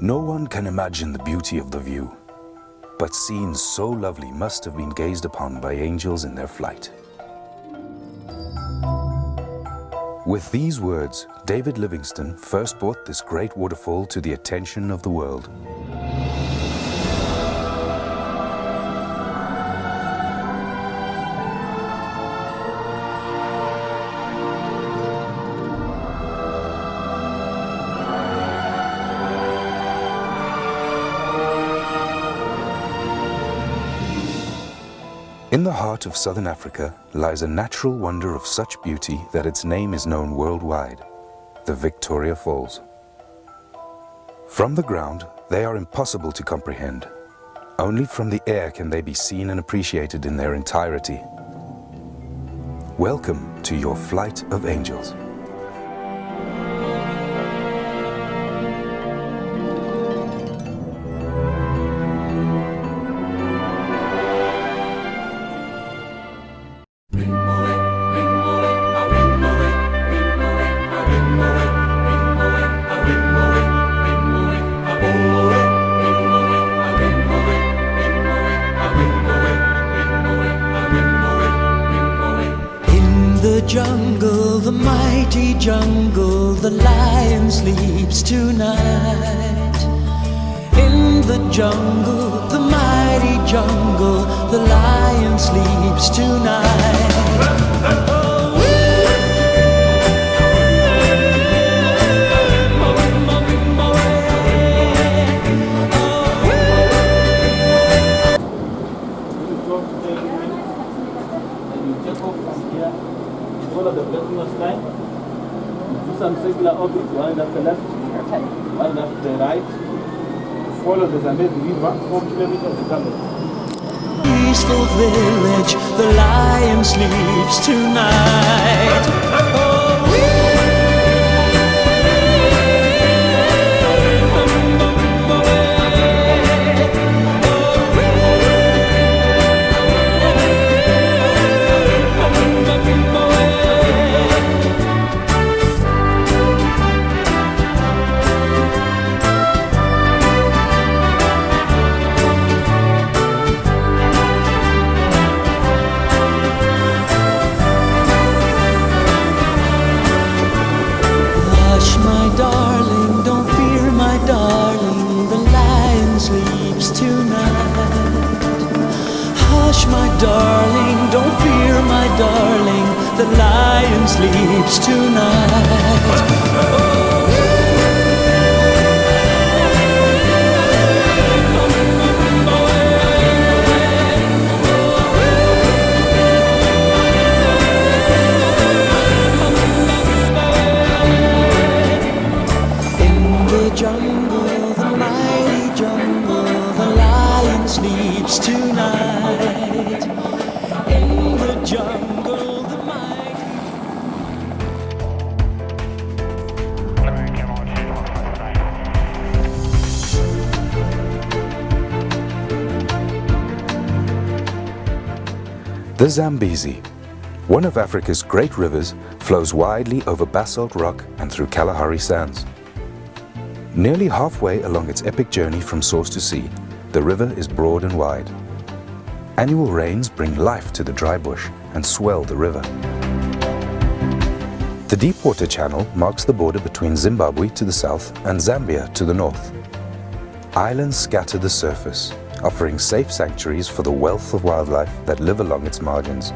No one can imagine the beauty of the view, but scenes so lovely must have been gazed upon by angels in their flight. With these words, David Livingstone first brought this great waterfall to the attention of the world. In the heart of southern Africa lies a natural wonder of such beauty that its name is known worldwide, the Victoria Falls. From the ground, they are impossible to comprehend. Only from the air can they be seen and appreciated in their entirety. Welcome to your Flight of Angels. Jungle, the mighty jungle, the lion sleeps tonight. In the jungle, the mighty jungle, the lion sleeps tonight. Follow the Platinum line, do some circular orbits, one left to left, one left to the right. Follow the Zambezi River, 4 kilometers to Zambia. Peaceful village, the lion sleeps tonight. Hush, my darling, don't fear, my darling, the lion sleeps tonight. In the jungle, the mighty jungle, the lion sleeps tonight. In the jungle, the mighty. The Zambezi, one of Africa's great rivers, flows widely over basalt rock and through Kalahari sands. Nearly halfway along its epic journey from source to sea, the river is broad and wide. Annual rains bring life to the dry bush and swell the river. The Deepwater Channel marks the border between Zimbabwe to the south and Zambia to the north. Islands scatter the surface, offering safe sanctuaries for the wealth of wildlife that live along its margins.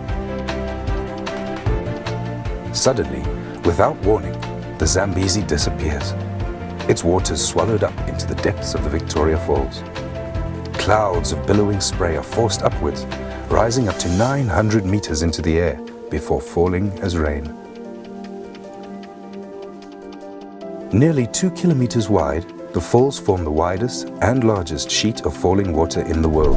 Suddenly, without warning, the Zambezi disappears. Its waters swallowed up into the depths of the Victoria Falls. Clouds of billowing spray are forced upwards, rising up to 900 meters into the air before falling as rain. Nearly 2 kilometers wide, the falls form the widest and largest sheet of falling water in the world.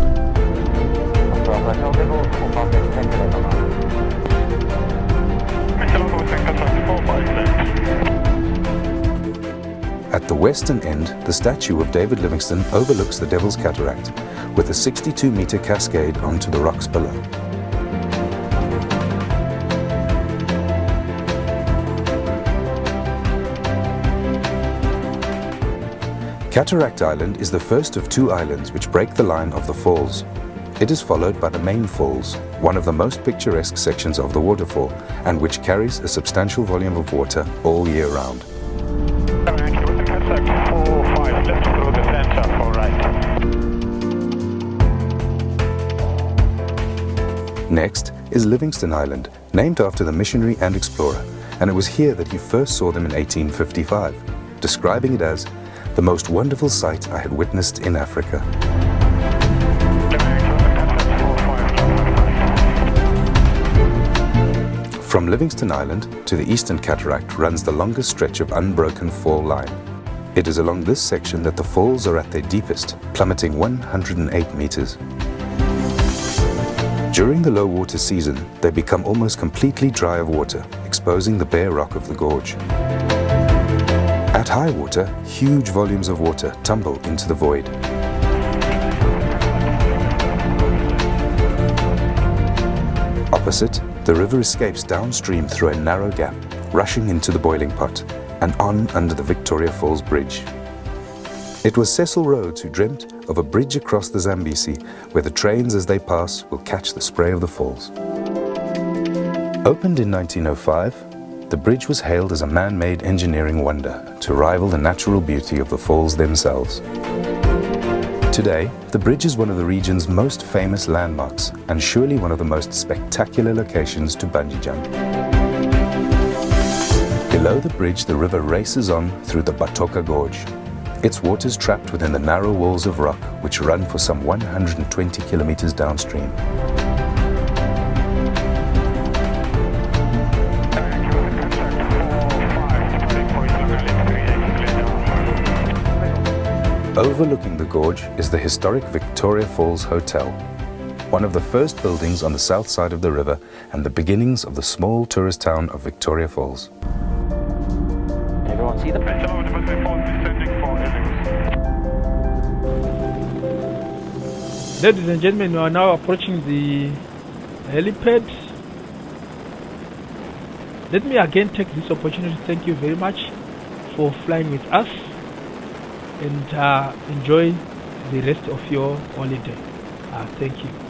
At the western end, the statue of David Livingstone overlooks the Devil's Cataract, with a 62-meter cascade onto the rocks below. Cataract Island is the first of two islands which break the line of the falls. It is followed by the main falls, one of the most picturesque sections of the waterfall, and which carries a substantial volume of water all year round. Next is Livingston Island, named after the missionary and explorer, and it was here that he first saw them in 1855, describing it as the most wonderful sight I had witnessed in Africa. From Livingston Island to the Eastern Cataract runs the longest stretch of unbroken fall line. It is along this section that the falls are at their deepest, plummeting 108 meters. During the low water season, they become almost completely dry of water, exposing the bare rock of the gorge. At high water, huge volumes of water tumble into the void. Opposite, the river escapes downstream through a narrow gap, rushing into the boiling pot, and on under the Victoria Falls Bridge. It was Cecil Rhodes who dreamt of a bridge across the Zambezi, where the trains as they pass will catch the spray of the falls. Opened in 1905, the bridge was hailed as a man-made engineering wonder to rival the natural beauty of the falls themselves. Today, the bridge is one of the region's most famous landmarks and surely one of the most spectacular locations to bungee jump. Below the bridge, the river races on through the Batoka Gorge. Its waters trapped within the narrow walls of rock which run for some 120 kilometers downstream. Overlooking the gorge is the historic Victoria Falls Hotel, one of the first buildings on the south side of the river and the beginnings of the small tourist town of Victoria Falls. Everyone see the bridge? Ladies and gentlemen, we are now approaching the helipad. Let me again take this opportunity to thank you very much for flying with us, and enjoy the rest of your holiday. Thank you.